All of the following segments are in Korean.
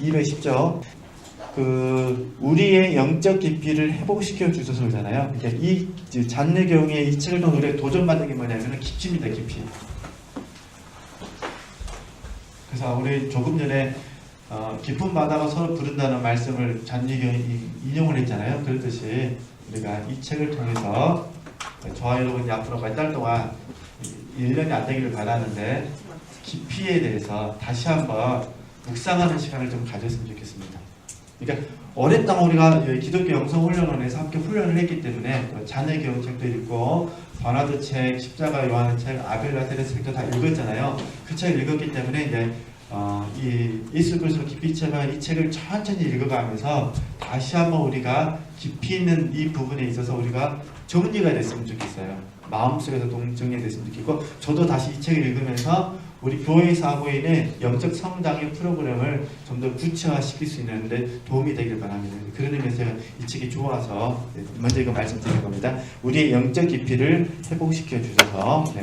210조. 우리의 영적 깊이를 회복시켜 주소서잖아요. 그러니까 이 잔내경의 이 책을 통해 우리가 도전받는 게 뭐냐면 깊이입니다. 깊이. 그래서 우리 조금 전에 깊은 바다가 서로 부른다는 말씀을 잔내경이 인용을 했잖아요. 그렇듯이 우리가 이 책을 통해서 저와 여러분이 앞으로 몇 달 동안 1년이 안 되기를 바라는데 깊이에 대해서 다시 한번 묵상하는 시간을 좀 가졌으면 좋겠습니다. 그러니까 오랫동안 우리가 기독교 영성훈련원에서 함께 훈련을 했기 때문에 잔내경 책도 읽고 버나드 책, 십자가 요한의 책, 아벨라 테레스 책도 다 읽었잖아요. 그 책을 읽었기 때문에 이제 이 예수 그리스도 깊이 체험한 이 책을 천천히 읽어가면서 다시 한번 우리가 깊이 있는 이 부분에 있어서 우리가 정리가 됐으면 좋겠어요. 마음속에서 정리가 됐으면 좋겠고, 저도 다시 이 책을 읽으면서 우리 교회에서 하고 있는 영적 성장의 프로그램을 좀 더 구체화시킬 수 있는데 도움이 되길 바랍니다. 그런 의미에서 제가 이 책이 좋아서 먼저 이거 말씀드린 겁니다. 우리의 영적 깊이를 회복시켜 주셔서.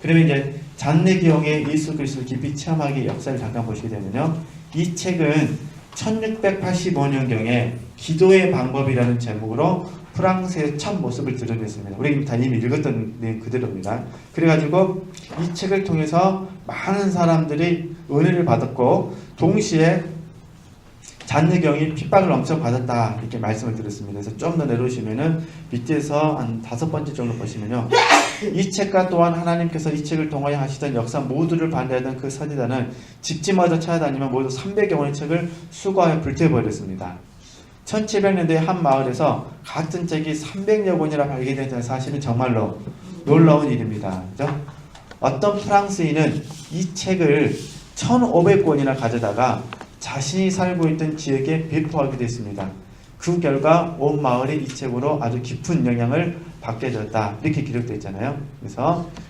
그러면 이제 잔내경의 예수 그리스도 깊이 체험하기 역사를 잠깐 보시게 되면요, 이 책은 1685년경에 기도의 방법이라는 제목으로 프랑스의 첫 모습을 드러냈습니다. 우리 다 이미 읽었던 내용 그대로입니다. 그래가지고 이 책을 통해서 많은 사람들이 은혜를 받았고, 동시에 잔내경이 핍박을 엄청 받았다 이렇게 말씀을 드렸습니다. 그래서 좀 더 내려오시면은 밑에서 한 5번째 정도 보시면요, 이 책과 또한 하나님께서 이 책을 통하여 하시던 역사 모두를 반대하던 그 선지자는 집집마다 찾아다니며 모두 300여 권의 책을 수거하여 불태워버렸습니다. 1700년대의 한 마을에서 같은 책이 300여 권이나 발견된 사실은 정말로 놀라운 일입니다. 그죠? 어떤 프랑스인은 이 책을 1500권이나 가져다가 자신이 살고 있던 지역에 배포하게 됐습니다. 그 결과 온 마을이 이 책으로 아주 깊은 영향을 받게 되었다, 이렇게 기록되어 있잖아요.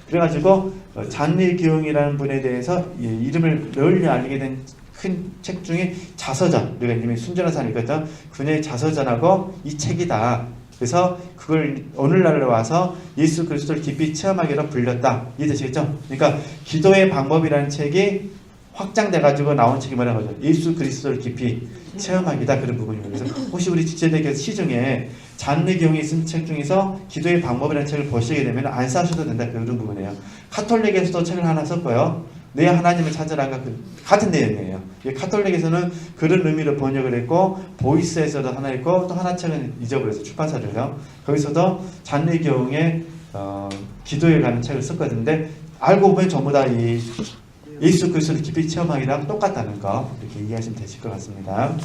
그래가지고 잔내경이라는 분에 대해서 이름을 널리 알리게 된 큰 책 중에 자서전, 우리가 이름이 순전한 산이거든. 그녀의 자서전하고 이 책이다. 그래서 그걸 오늘날로 와서 예수 그리스도를 깊이 체험하기로 불렸다. 이해되시겠죠? 그러니까 기도의 방법이라는 책이 확장돼가지고 나온 책이 뭐라는 거죠? 예수 그리스도를 깊이 체험하기다, 그런 부분입니다. 그래서 혹시 우리 지체대교 시중에 잔내경이 쓴 책 중에서 기도의 방법이라는 책을 보시게 되면 안 사셔도 된다, 그런 부분이에요. 카톨릭에서도 책을 하나 썼고요. 내 하나님을 찾으라가 같은 내용이에요. 카톨릭에서는 그런 의미로 번역을 했고, 보이스에서도 하나 있고, 또 하나 책은 잊어버려서 출판사를요. 거기서도 잔내경의 기도에 관한 책을 썼거든요. 알고 보면 전부 다 이 예수 그리스도를 깊이 체험하기랑 똑같다는 거, 이렇게 이해하시면 되실 것 같습니다.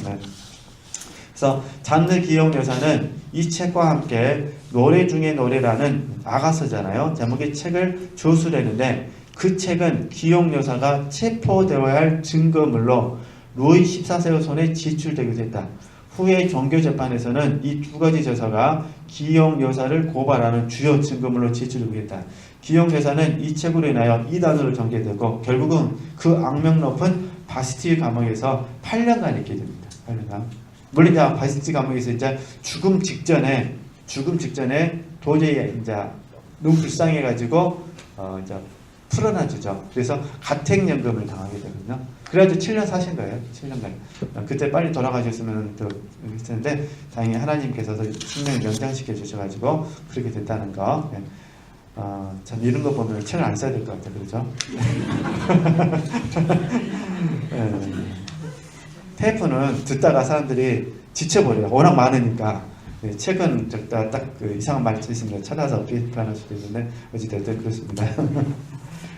그래서 잔내기용 여사는 이 책과 함께 노래 중에 노래라는 아가서잖아요. 제목의 책을 조술했는데, 그 책은 기용 여사가 체포되어야 할 증거물로 루이 14세의 손에 지출되기도 했다. 후에 종교재판에서는 이 두 가지 저서가 기용 여사를 고발하는 주요 증거물로 지출되고 있다. 기용 여사는 이 책으로 인하여 이단으로 전개되고, 결국은 그 악명 높은 바스티일 감옥에서 8년간 있게 됩니다. 8년간. 물론 이제 바스티일 감옥에서 이제 죽음 직전에 도저히 이제 너무 불쌍해가지고 이제 풀어놔주죠. 그래서 가택연금을 당하게 되거든요. 그래가지고 7년 사신 거예요. 7년간. 그때 빨리 돌아가셨으면 더 했는데, 다행히 하나님께서도 생명을 연장시켜 주셔가지고 그렇게 됐다는 거. 참 이런 거 보면 책을 안 써야 될 것 같아요. 그렇죠? 테이프는 듣다가 사람들이 지쳐버려요. 워낙 많으니까. 책은 딱 그 이상한 말 있으면 찾아서 비판할 수도 있는데, 어찌됐든 그렇습니다.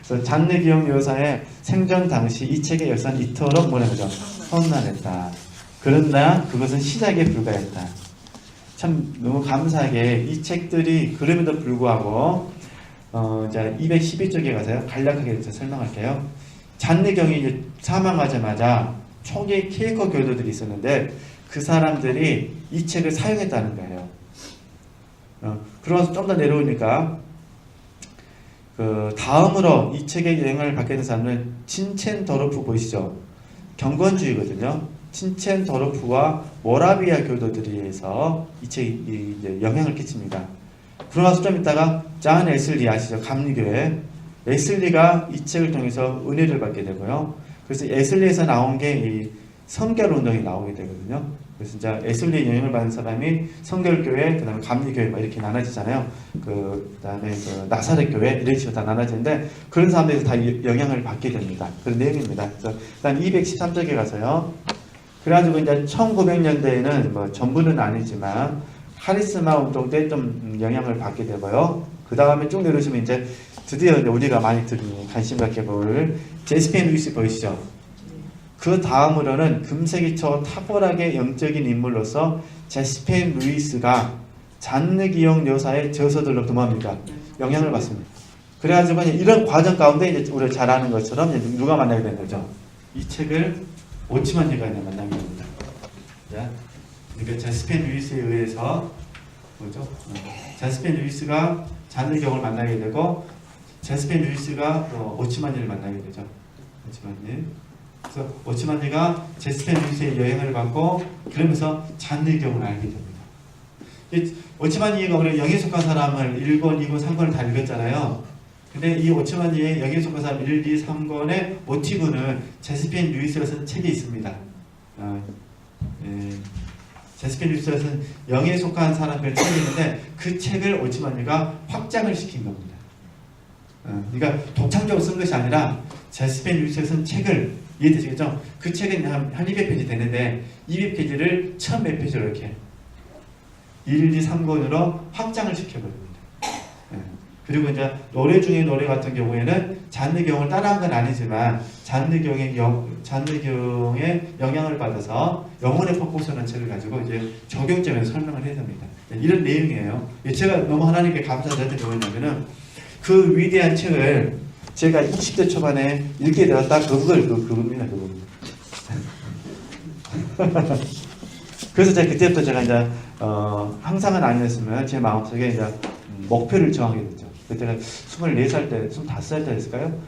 그래서 잔내기용 여사의 생전 당시 이 책의 역사는 이토록 뭐라죠? 험난했다. 그러나 그것은 시작에 불과했다. 참 너무 감사하게 이 책들이 그럼에도 불구하고 이제 212쪽에 가서요, 간략하게 설명할게요. 잔내경이 사망하자마자 초기 케이커 교도들이 있었는데, 그 사람들이 이 책을 사용했다는 거예요. 그러면서 좀 더 내려오니까 다음으로 이 책의 영향을 받게 된 사람은 친첸도르프 보이시죠? 경건주의거든요. 친첸도르프와 모라비아 교도들에 의해서 이 책이 이제 영향을 끼칩니다. 그러나서 좀 있다가 잔 에슬리 아시죠? 감리교회 에슬리가 이 책을 통해서 은혜를 받게 되고요. 그래서 에슬리에서 나온 게 이 성결 운동이 나오게 되거든요. 그래서 이제 에슬리의 영향을 받은 사람이 성결교회, 그 다음에 감리교회 막 이렇게 나눠지잖아요. 그 다음에 그 나사렛 교회 이런 식으로 다 나눠지는데 그런 사람들에서 다 영향을 받게 됩니다. 그런 내용입니다. 그래서 그다음 213쪽에 가서요. 그래가지고 이제 1900년대에는 뭐 전부는 아니지만 카리스마 운동 때 좀 영향을 받게 되고요. 그 다음에 쭉 내려오시면 이제 드디어 이제 우리가 많이 관심 갖게 볼 제스펜 루이스 보이시죠? 그 다음으로는 금세기 초 탁월하게 영적인 인물로서 제스펜 루이스가 잔느 기용 여사의 저서들로 도모합니다. 영향을 받습니다. 그래가지고 이런 과정 가운데 이제 우리가 잘 아는 것처럼 누가 만나게 되는 거죠? 이 책을 오치만리가 만나게 됩니다. 그러니까 제스펜 루이스에 의해서 뭐죠? 제스펜 루이스가 잔느 기용을 만나게 되고 제스펜 루이스가 오치만리를 만나게 되죠. 오치만리. 그래서 오치만리가 제스펜 루이스의 영향을 받고 그러면서 잔느 기용을 알게 됩니다. 오치만리가 우리 영에 속한 사람을 1권, 2권, 3권을 다 읽었잖아요. 근데 이 오치만리의 영에 속한 사람 1, 2, 3권의 모티브는 제스펜 루이스가 쓴 책에 있습니다. 제스펜 루이스가 쓴 영에 속한 사람들 책이 있는데 그 책을 오치만리가 확장을 시킨 겁니다. 그러니까 독창적으로 쓴 것이 아니라 제스펜 루이스가 쓴 책을 이해되시겠죠? 그 책은 한 200페이지 되는데 200페이지를 처음 몇 페이지로 이렇게 1, 2, 3권으로 확장을 시켜버립니다. 그리고 이제 노래 중에 노래 같은 경우에는 잔느 기용을 따라한 건 아니지만 잔느 기용의 영향을 받아서 영혼의 폭포서라는 책을 가지고 이제 적용점에서 설명을 해야 됩니다. 이런 내용이에요. 제가 너무 하나님께 감사드렸던 게 뭐냐면은 그 위대한 책을 제가 20대 초반에 읽게 되었다. 그겁니다. 그래서 그때부터 제가 이제 항상은 아니었으면 제 마음속에 이제 목표를 정하게 됐죠. 그때가 24살 때, 25살 때였을까요?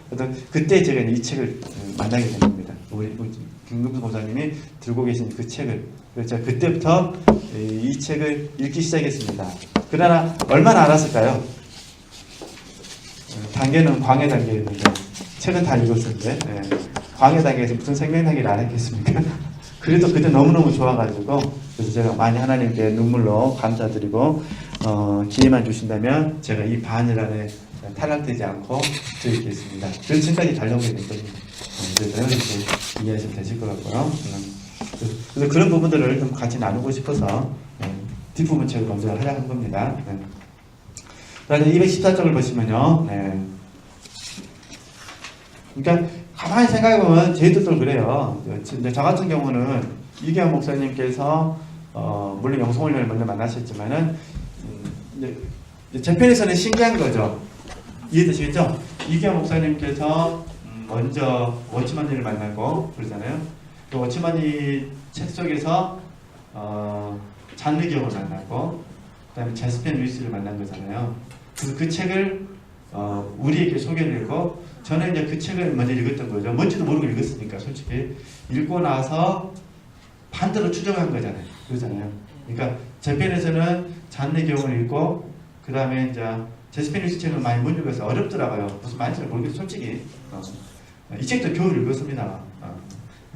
그때 제가 이 책을 만나게 된 겁니다. 우리 김금수 목사님이 들고 계신 그 책을. 그래서 제가 그때부터 이 책을 읽기 시작했습니다. 그러나 얼마나 알았을까요? 단계는 광해 단계였는데 책은 다 읽었었는데 광해 단계에서 무슨 생명 단계를 안 했겠습니까? 그래도 그때 너무너무 좋아가지고 그래서 제가 많이 하나님께 눈물로 감사드리고 기회만 주신다면 제가 이 반일 안에 탈락되지 않고 드리겠습니다. 그래서 지금까지 달려오게 됐거든요. 그래서 이렇게 이해하시면 되실 것 같고요. 그래서 그런 부분들을 좀 같이 나누고 싶어서 뒷부분 책을 먼저 하려는 겁니다. 그다음에 214쪽을 보시면요. 그러니까 가만히 생각해보면 저희들도 그래요. 저 같은 경우는 이계환 목사님께서 물론 영성훈련을 먼저 만나셨지만은 제 편에서는 신기한 거죠. 이해되시겠죠? 이계환 목사님께서 먼저 워치만리를 만나고 그러잖아요. 그 워치만리 책 속에서 잔느 기용을 만나고 그다음에 제스펜 루이스를 만난 거잖아요. 그래서 그 책을 우리에게 소개를 했고 저는 이제 그 책을 먼저 읽었던 거죠. 뭔지도 모르고 읽었으니까 솔직히 읽고 나서 반대로 추정한 거잖아요. 그러잖아요. 그러니까 제 편에서는 잔느 기용을 읽고 그 다음에 이제 제스펜 루이스 책을 많이 못 읽어서 어렵더라고요. 무슨 말인지 모르겠어요. 솔직히 이 책도 겨울 읽었습니다.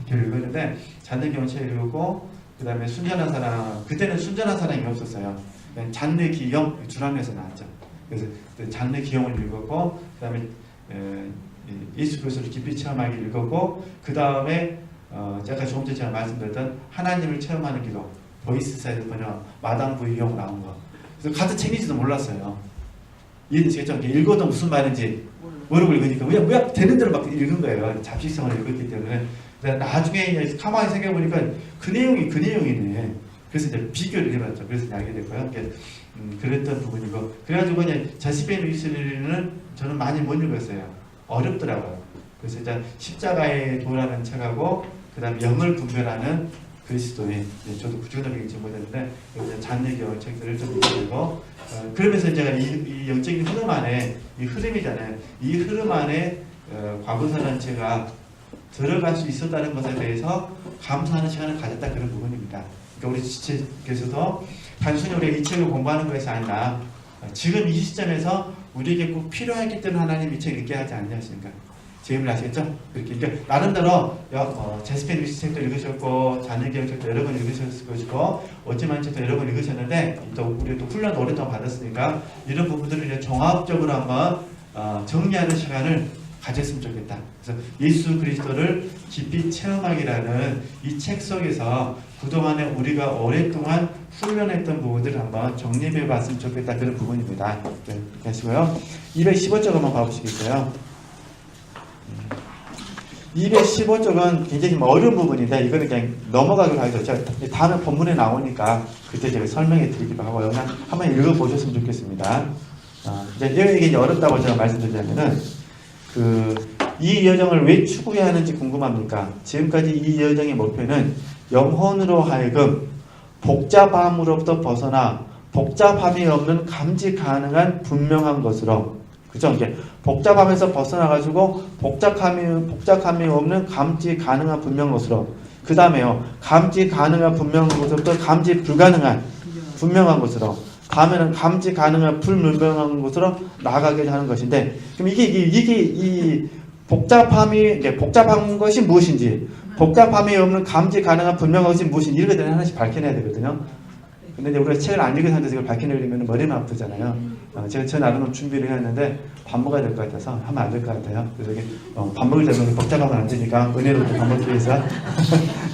겨울 읽었는데 잔느 기용 책을 읽고 그 다음에 순전한 사랑 그때는 순전한 사랑이 없었어요. 잔느 기용 주람에서 나왔죠. 그래서 잔느 기용을 읽었고 그 다음에 예수 그리스도를 깊이 체험하기 읽었고 그 다음에 제가 조금 전에 제가 말씀드렸던 하나님을 체험하는 기도 보이스사이드 번역 마당 부이용 나온 거 그래서 같은 책인지도 몰랐어요. 이해되시겠죠? 읽어도 무슨 말인지 모르고 읽으니까 그냥 되는 대로 막 읽은 거예요. 잡식성을 읽었기 때문에 나중에 가만히 생각해보니까 그 내용이네. 그래서 이제 비교를 해봤죠. 그래서 알게 됐고요. 그랬던 부분이고 그래가지고 이제 제스펜 루이스는 저는 많이 못 읽었어요. 어렵더라고요. 그래서 이제 십자가의 도라는 책하고 그 다음에 영을 분별하는 그리스도인 저도 구조적인 읽지 못했는데 잔느 기용 책들을 좀 읽고 그러면서 제가 이 영적인 흐름 안에 이 흐름이잖아요. 이 흐름 안에 과거사라는 제가 들어갈 수 있었다는 것에 대해서 감사하는 시간을 가졌다 그런 부분입니다. 그러니까 우리 지체께서도 단순히 우리가 이 책을 공부하는 것이 아니라 지금 이 시점에서 우리에게 꼭 필요했기 때문에 하나님 이 책을 읽게 하지 않냐십니까? 제 의미를 아시겠죠? 그러니까 나름대로 제스펜 위시 책도 읽으셨고 자녀교육 책도 여러 번 읽으셨을 것이고 어찌만 책도 여러 번 읽으셨는데 또 우리 또 훈련도 오랫동안 받았으니까 이런 부분들을 이제 종합적으로 한번 정리하는 시간을 가졌으면 좋겠다. 그래서 예수 그리스도를 깊이 체험하기라는 이 책 속에서 그동안에 우리가 오랫동안 훈련했던 부분들을 한번 정리해 봤으면 좋겠다. 그런 부분입니다. 네, 이렇게 하시고요. 215쪽 한번 봐보시겠어요? 215쪽은 굉장히 어려운 부분인데 이거는 그냥 넘어가기로 하기로 제가 다음에 본문에 나오니까 그때 제가 설명해 드리기도 하고요. 그냥 한번 읽어보셨으면 좋겠습니다. 이제 이게 어렵다고 제가 말씀드리자면은 이 여정을 왜 추구해야 하는지 궁금합니까? 지금까지 이 여정의 목표는 영혼으로 하여금 복잡함으로부터 벗어나 복잡함이 없는 감지 가능한 분명한 것으로, 그죠? 이게 복잡함에서 벗어나가지고 복잡함이 없는 감지 가능한 분명한 것으로, 그 다음에요, 감지 가능한 분명한 것으로부터 감지 불가능한 분명한 것으로, 다음에는 감지 가능한 불분명한 것으로 나아가게 하는 것인데, 그럼 이게 이 복잡한 것이 무엇인지, 복잡함이 없는 감지 가능한 분명한 것이 무엇인지 이런 것들을 하나씩 밝혀내야 되거든요. 근데 이제 우리가 책을 안 읽은 상태에서 이걸 밝혀내려면 머리는 아프잖아요. 제가 저 나름 준비를 했는데 밥 먹어야 될 것 같아서 하면 안 될 것 같아요. 그래서 이게 밥 먹을 때는 복잡하면 안 되니까 은혜로 밥 먹기 위해서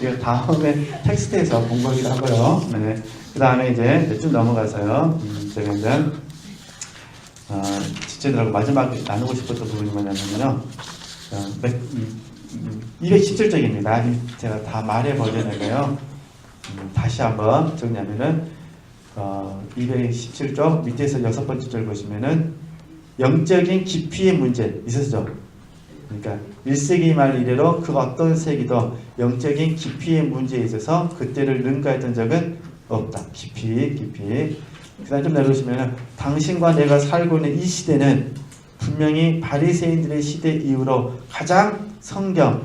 이거 다음에 텍스트에서 본 거기도 하고요. 네. 그 다음에 이제 쭉 넘어가서요. 제가 이제 지체들하고 마지막에 나누고 싶었던 부분이 뭐냐면요. 217쪽입니다. 제가 다 말해 버리는데요. 다시 한번 정리하면은 217쪽 밑에서 6번째 절 보시면은 영적인 깊이의 문제 있었죠. 그러니까 1세기 말 이래로 그 어떤 세기도 영적인 깊이의 문제에 있어서 그때를 능가했던 적은 없다. 깊이. 그 다음 좀 내려오시면은 당신과 내가 살고 있는 이 시대는 분명히 바리새인들의 시대 이후로 가장 성경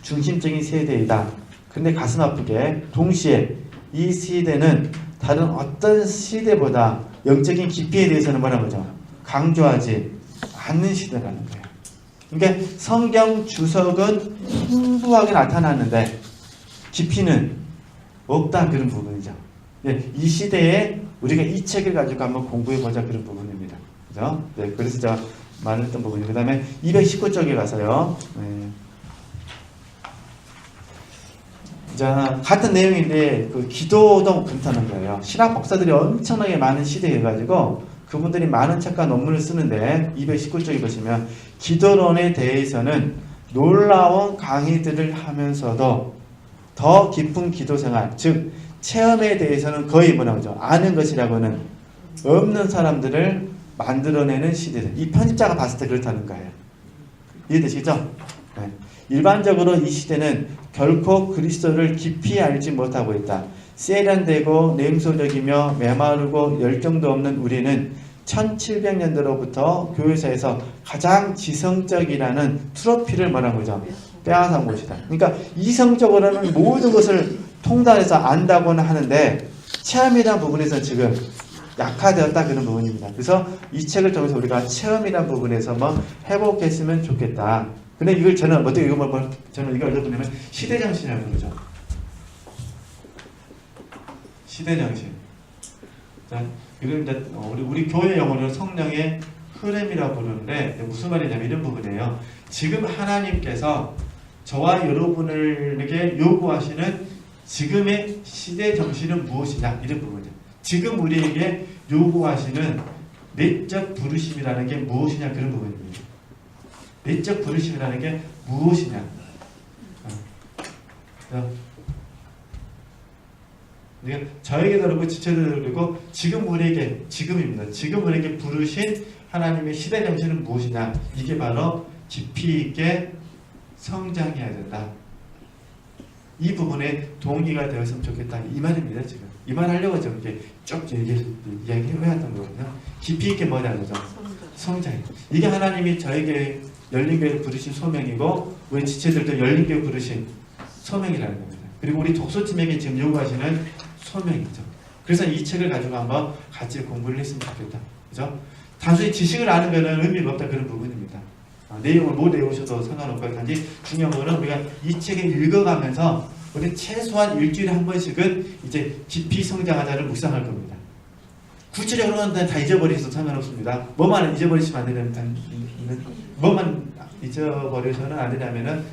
중심적인 세대이다. 근데 가슴 아프게 동시에 이 시대는 다른 어떤 시대보다 영적인 깊이에 대해서는 뭐라는 거죠? 강조하지 않는 시대라는 거예요. 그러니까 성경 주석은 풍부하게 나타났는데 깊이는 없다, 그런 부분이죠. 이 시대에 우리가 이 책을 가지고 한번 공부해보자, 그런 부분입니다. 그죠? 네, 그래서 제가 말했던 부분이에요. 그 다음에 219쪽에 가서요. 자, 같은 내용인데 그 기도도 그렇다는 거예요. 신학 박사들이 엄청나게 많은 시대여가지고 그분들이 많은 책과 논문을 쓰는데 219쪽에 보시면 기도론에 대해서는 놀라운 강의들을 하면서도 더 깊은 기도 생활, 즉 체험에 대해서는 거의 뭐라고 하죠? 아는 것이라고는 없는 사람들을 만들어내는 시대들. 이 편집자가 봤을 때 그렇다는 거예요. 이해되시죠? 네. 일반적으로 이 시대는 결코 그리스도를 깊이 알지 못하고 있다. 세련되고 냉소적이며 메마르고 열정도 없는 우리는 1700년대로부터 교회사에서 가장 지성적이라는 트로피를 말한 거죠. 빼앗은 것이다. 그러니까 이성적으로는 모든 것을 통달해서 안다고는 하는데 체험이라는 부분에서 지금 약화되었다, 그런 부분입니다. 그래서 이 책을 통해서 우리가 체험이라는 부분에서 뭐 회복했으면 좋겠다. 근데 이걸 저는 어떻게 저는 이걸 읽어보면 시대정신이라는 거죠. 시대정신. 자, 이걸 이제 우리 교회 용어로 성령의 흐름이라고 부르는데 무슨 말이냐면 이런 부분이에요. 지금 하나님께서 저와 여러분에게 요구하시는 지금의 시대정신은 무엇이냐, 이런 부분이죠. 지금 우리에게 요구하시는 내적 부르심이라는 게 무엇이냐, 그런 부분입니다. 내적 부르심이라는 게 무엇이냐. 저에게도 그렇고 지체도 그렇고 지금 우리에게, 지금입니다. 지금 우리에게 부르신 하나님의 시대정신은 무엇이냐. 이게 바로 깊이 있게 성장해야 된다. 이 부분에 동의가 되었으면 좋겠다, 이 말입니다. 지금 이 말 하려고 좀 이렇게 쭉 이야기해왔던 거거든요. 깊이 있게 뭐냐는 거죠? 성장. 이게 하나님이 저에게 열린교회 부르신 소명이고 우리 지체들도 열린교회 부르신 소명이라는 겁니다. 그리고 우리 독서팀에게 지금 요구하시는 소명이죠. 그래서 이 책을 가지고 한번 같이 공부를 했으면 좋겠다. 그죠? 단순히 지식을 아는 것은 의미가 없다, 그런 부분입니다. 내용을 못 외우셔도 상관없고요. 단지 중요한 거는 우리가 이 책을 읽어가면서 우리 최소한 일주일에 한 번씩은 이제 깊이 성장하자를 묵상할 겁니다. 구체적으로는 다 잊어버리셔도 상관없습니다. 뭐만 잊어버리시면 안 되냐면, 뭐만 잊어버리셔서는 안 되냐면은,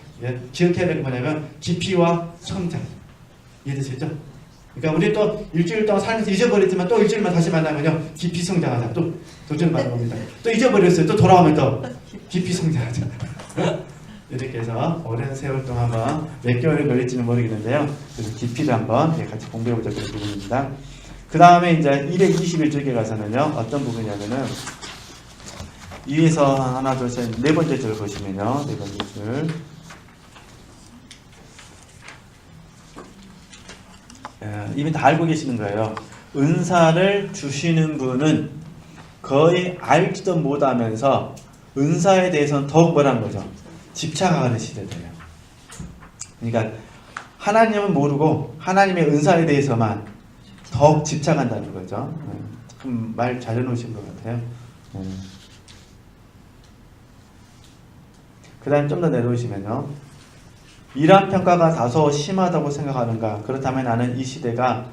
기억해야 될 게 뭐냐면, 깊이와 성장. 이해되시죠? 그러니까 우리 또 일주일 동안 살면서 잊어버렸지만 또 일주일만 다시 만나면요, 깊이 성장하자. 또 도전받는 겁니다. 또 잊어버렸어요. 또 돌아오면 또 깊이 성장하자. 이렇게 해서 오랜 세월 동안 한번 몇 개월이 걸릴지는 모르겠는데요. 그래서 깊이를 한번 같이 공부해보자 그런 부분입니다. 그 다음에 이제 221쪽에 가서는요, 어떤 부분이냐면은, 위에서 하나, 둘, 셋, 네 번째 줄 보시면요, 네 번째 줄. 이미 다 알고 계시는 거예요. 은사를 주시는 분은 거의 알지도 못하면서 은사에 대해서는 더욱 뭐라는 거죠? 집착하는 시대예요. 그러니까 하나님은 모르고 하나님의 은사에 대해서만 더욱 집착한다는 거죠. 참 말 잘 해놓으신 것 같아요. 그 다음 좀 더 내려오시면요. 이러한 평가가 다소 심하다고 생각하는가? 그렇다면 나는 이 시대가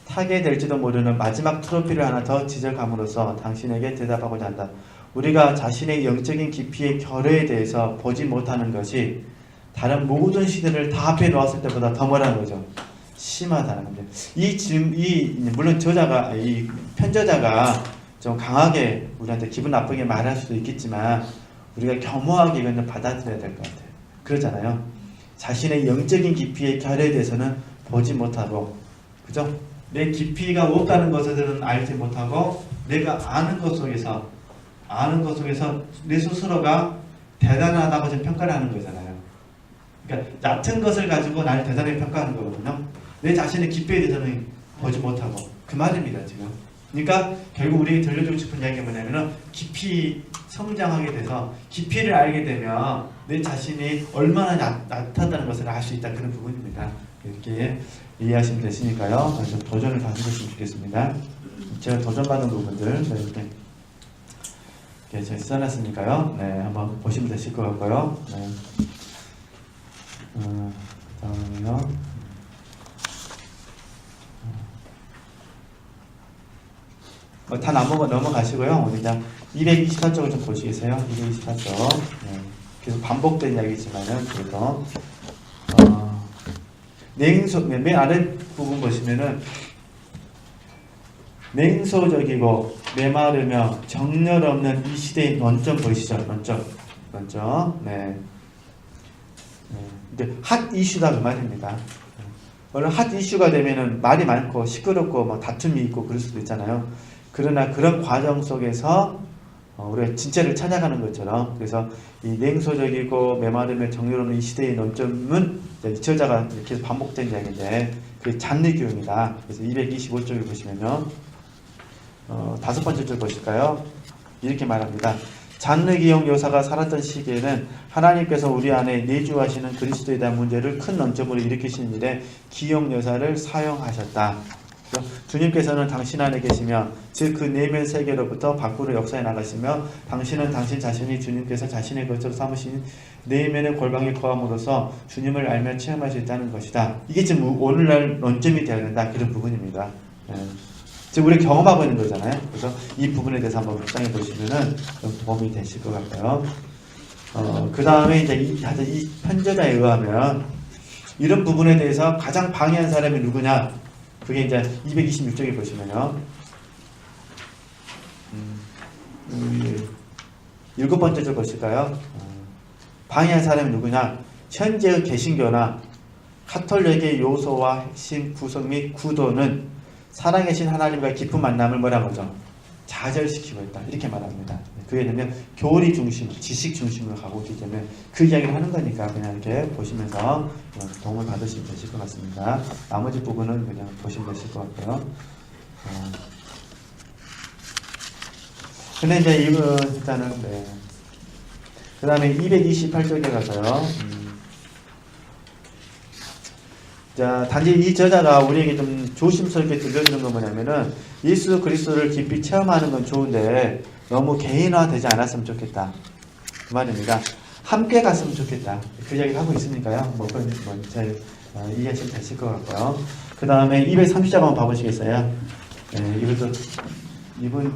타게 될지도 모르는 마지막 트로피를 하나 더 지적함으로써 당신에게 대답하고자 한다. 우리가 자신의 영적인 깊이의 결여에 대해서 보지 못하는 것이 다른 모든 시대를 다 앞에 놓았을 때보다 더 뭐라는 거죠? 심하다는 건데, 물론 저자가, 이 편저자가 좀 강하게 우리한테 기분 나쁘게 말할 수도 있겠지만, 우리가 겸허하게 이건 좀 받아들여야 될 것 같아요. 그렇잖아요. 자신의 영적인 깊이의 결여에 대해서는 보지 못하고, 그죠? 내 깊이가 없다는 것들은 알지 못하고, 내가 아는 것 속에서 내 스스로가 대단하다고 지금 평가를 하는 거잖아요. 그러니까 얕은 것을 가지고 나를 대단하게 평가하는 거거든요. 내 자신의 깊이에 대해서는 보지 못하고, 그 말입니다 지금. 그러니까 결국 우리 들려주고 싶은 이야기가 뭐냐면은, 깊이 성장하게 돼서 깊이를 알게 되면 내 자신이 얼마나 얕다는 것을 알 수 있다, 그런 부분입니다. 이렇게 이해하시면 되시니까요. 좀 도전을 받으셨으면 좋겠습니다. 제가 도전받은 부분들 이렇게 제가 써놨으니까요. 네, 한번 보시면 되실 것 같고요. 네. 다음은요. 다 넘어가시고요. 우리 그냥 224쪽을 좀 보시겠어요? 224쪽. 네. 계속 반복된 이야기지만은, 그래도, 맨 아래 부분 보시면은, 냉소적이고 메마르며 정열 없는 이 시대의 논점 보이시죠? 논점. 네. 근데 핫 이슈다 그 말입니다. 원래 핫 이슈가 되면은 말이 많고 시끄럽고 뭐 다툼이 있고 그럴 수도 있잖아요. 그러나 그런 과정 속에서 우리가 진짜를 찾아가는 것처럼, 그래서 이 냉소적이고 메마르며 정열 없는 이 시대의 논점은 이 저자가 계속 반복된 이야기인데, 그게 잔느기용이다. 그래서 225쪽에 보시면요, 다섯 번째 줄 보실까요? 이렇게 말합니다. 잔느기용 여사가 살았던 시기에는 하나님께서 우리 안에 내주하시는 그리스도에 대한 문제를 큰 논점으로 일으키시는 일에 기용 여사를 사용하셨다. 주님께서는 당신 안에 계시며, 즉 그 내면 세계로부터 밖으로 역사해 나가시며, 당신은 당신 자신이 주님께서 자신의 것으로 삼으신 내면의 골방에 거함으로써 주님을 알며 체험할 수 있다는 것이다. 이게 지금 오늘날 논점이 되어야 된다, 그런 부분입니다. 지금 우리 경험하고 있는 거잖아요. 그래서 이 부분에 대해서 한번 묵상해 보시면은 좀 도움이 되실 것 같고요. 그 다음에 이제 이 편저자에 의하면 이런 부분에 대해서 가장 방해한 사람이 누구냐? 그게 이제 226쪽에 보시면요. 일곱 번째 줄 보실까요? 방해한 사람이 누구냐? 현재의 개신교나 카톨릭의 요소와 핵심 구성 및 구도는 살아계신 하나님과 깊은 만남을 뭐라고 하죠? 좌절시키고 있다. 이렇게 말합니다. 그게 되면 교리 중심, 지식 중심으로 가고 있기 때문에 그 이야기를 하는 거니까 그냥 이렇게 보시면서 도움을 받으시면 되실 것 같습니다. 나머지 부분은 그냥 보시면 되실 것 같고요. 근데 이제 이건 일단은, 네. 그 다음에 228쪽에 가서요. 자, 단지 이 저자가 우리에게 좀 조심스럽게 들려주는 건 뭐냐면은, 예수 그리스도를 깊이 체험하는 건 좋은데 너무 개인화되지 않았으면 좋겠다. 그 말입니다. 함께 갔으면 좋겠다. 그 이야기를 하고 있으니까요. 잘 이해하시면 되실 것 같고요. 그 다음에 230장 한번 봐보시겠어요? 이분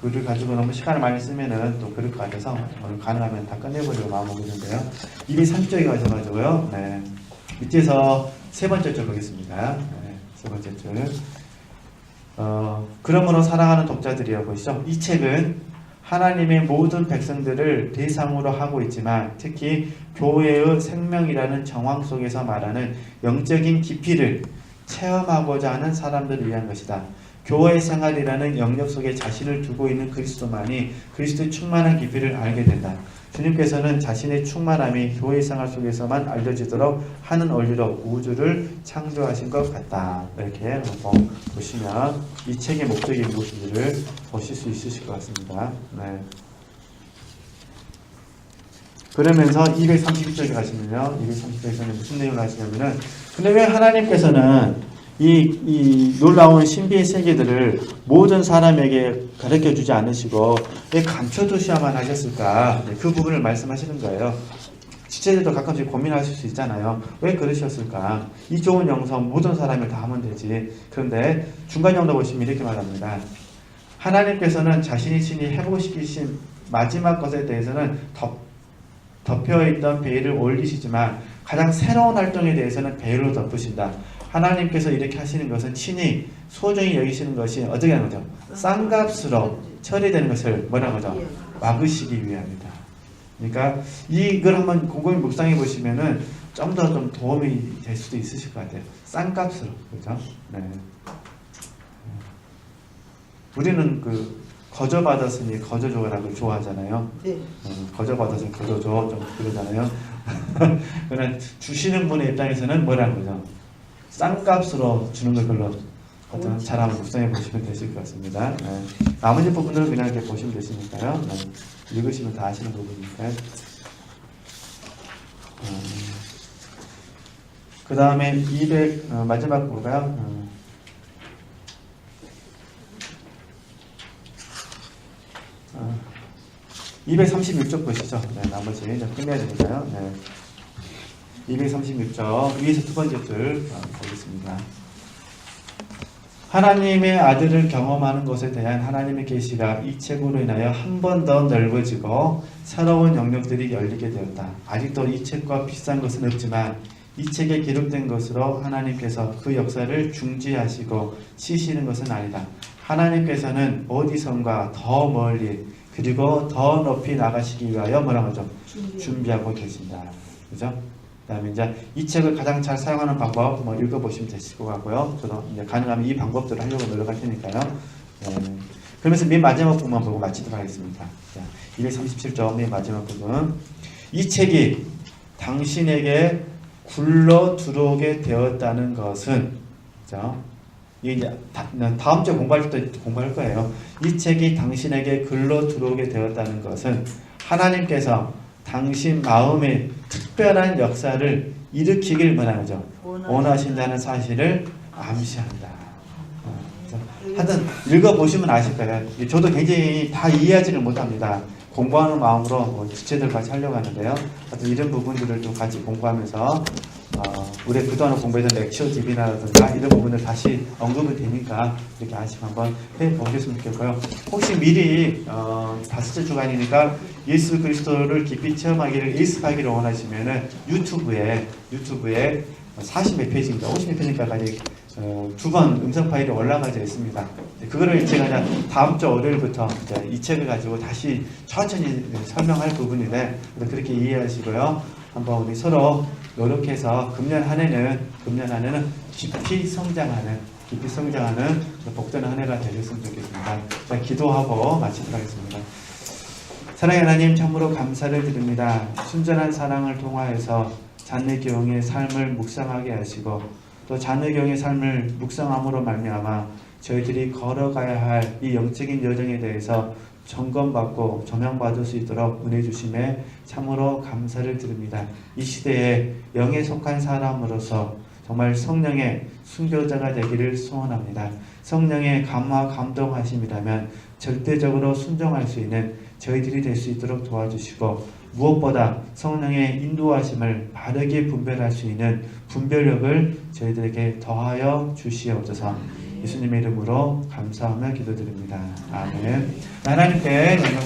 글을 가지고 너무 시간을 많이 쓰면은 또 그럴 것 같아서 오늘 가능하면 다 끝내보려고 마음먹고 있는데요. 230쪽에 가셔가지고요. 밑에서 세 번째 줄 보겠습니다. 세 번째 줄. 그러므로 사랑하는 독자들이여 보시죠. 이 책은 하나님의 모든 백성들을 대상으로 하고 있지만 특히 교회의 생명이라는 정황 속에서 말하는 영적인 깊이를 체험하고자 하는 사람들을 위한 것이다. 교회 생활이라는 영역 속에 자신을 두고 있는 그리스도만이 그리스도의 충만한 깊이를 알게 된다. 주님께서는 자신의 충만함이 교회 생활 속에서만 알려지도록 하는 원리로 우주를 창조하신 것 같다. 이렇게 보시면 이 책의 목적이 무엇인지를 보실 수 있으실 것 같습니다. 그러면서 231쪽에 가시면요. 230쪽에서는 무슨 내용을 하시냐면은 근데 왜 하나님께서는 이 놀라운 신비의 세계들을 모든 사람에게 가르쳐 주지 않으시고 왜 감춰두셔야만 하셨을까? 그 부분을 말씀하시는 거예요. 지체들도 가끔씩 고민하실 수 있잖아요. 왜 그러셨을까? 이 좋은 영성 모든 사람을 다 하면 되지. 그런데 중간 정도 보시면 이렇게 말합니다. 하나님께서는 자신이 친히 회복시키신 마지막 것에 대해서는 덮여있던 베일을 올리시지만 가장 새로운 활동에 대해서는 베일로 덮으신다. 하나님께서 이렇게 하시는 것은 친히 소중히 여기시는 것이 어떻게 하는 거죠? 싼값으로 처리되는 것을 뭐라고 하죠? 막으시기 위함이다. 그러니까 이걸 한번 곰곰이 묵상해 보시면은 좀 더 좀 도움이 될 수도 있으실 것 같아요. 싼값으로, 그죠? 우리는 거저 받았으니 거저 줘라고 좋아하잖아요. 거저 받았으니 거저 줘, 좀 그러잖아요. 그러나 주시는 분의 입장에서는 뭐라는 거죠? 싼 값으로 주는 걸 별로 잘 한번 묵상해 보시면 되실 것 같습니다. 나머지 부분들은 그냥 이렇게 보시면 되시니까요. 읽으시면 다 아시는 부분이니까요. 그 다음에 마지막 볼까요? 236쪽 보시죠. 나머지 이제 끝내야 되니까요. 236쪽 위에서 두 번째 줄 보겠습니다. 하나님의 아들을 경험하는 것에 대한 하나님의 계시가 이 책으로 인하여 한 번 더 넓어지고 새로운 영역들이 열리게 되었다. 아직도 이 책과 비슷한 것은 없지만 이 책에 기록된 것으로 하나님께서 그 역사를 중지하시고 쉬시는 것은 아니다. 하나님께서는 어디선가 더 멀리 그리고 더 높이 나가시기 위하여 뭐라고 하죠? 준비하고 계신다. 그죠? 그 다음에 이제 이 책을 가장 잘 사용하는 방법 읽어보시면 되실 것 같고요. 저도 이제 가능하면 이 방법들을 하려고 노력할 테니까요. 그러면서 맨 마지막 부분만 보고 마치도록 하겠습니다. 237쪽 맨 마지막 부분. 이 책이 당신에게 굴러 들어오게 되었다는 것은, 그죠? 이제 다음 주에 공부할 때 공부할 거예요. 이 책이 당신에게 굴러 들어오게 되었다는 것은 하나님께서 당신 마음에 특별한 역사를 일으키길 원하죠. 원하신다는 사실을 암시한다. 하여튼 읽어보시면 아실 거예요. 저도 굉장히 다 이해하지를 못합니다. 공부하는 마음으로 지체들 같이 하려고 하는데요. 하여튼 이런 부분들을 좀 같이 공부하면서 우리 그동안 공부했던 렉처 DB라든가 이런 부분을 다시 언급이 되니까 이렇게 하나씩 한번 해보셨으면 좋겠고요. 혹시 미리 다섯째 주간이니까 예수 그리스도를 깊이 체험하기를 일습하기를 원하시면은 유튜브에 40몇 페이지인가 50몇 페이지까지 두 번 음성 파일이 올라가져 있습니다. 그거를 제가 다음 주 월요일부터 이제 이 책을 가지고 다시 천천히 설명할 부분인데 그렇게 이해하시고요. 한번 우리 서로 노력해서 금년 한 해는 깊이 성장하는 복되는 한 해가 되셨으면 좋겠습니다. 자, 기도하고 마치도록 하겠습니다. 사랑의 하나님, 참으로 감사를 드립니다. 순전한 사랑을 통하여서 자녀교용의 삶을 묵상하게 하시고 또 자녀교용의 삶을 묵상함으로 말미암아 저희들이 걸어가야 할 이 영적인 여정에 대해서 점검받고 조명받을 수 있도록 은혜 주심에 참으로 감사를 드립니다. 이 시대에 영에 속한 사람으로서 정말 성령의 순교자가 되기를 소원합니다. 성령의 감화 감동하심이라면 절대적으로 순종할 수 있는 저희들이 될 수 있도록 도와주시고 무엇보다 성령의 인도하심을 바르게 분별할 수 있는 분별력을 저희들에게 더하여 주시옵소서. 예수님의 이름으로 감사하며 기도드립니다. 아멘. 하나님께 영광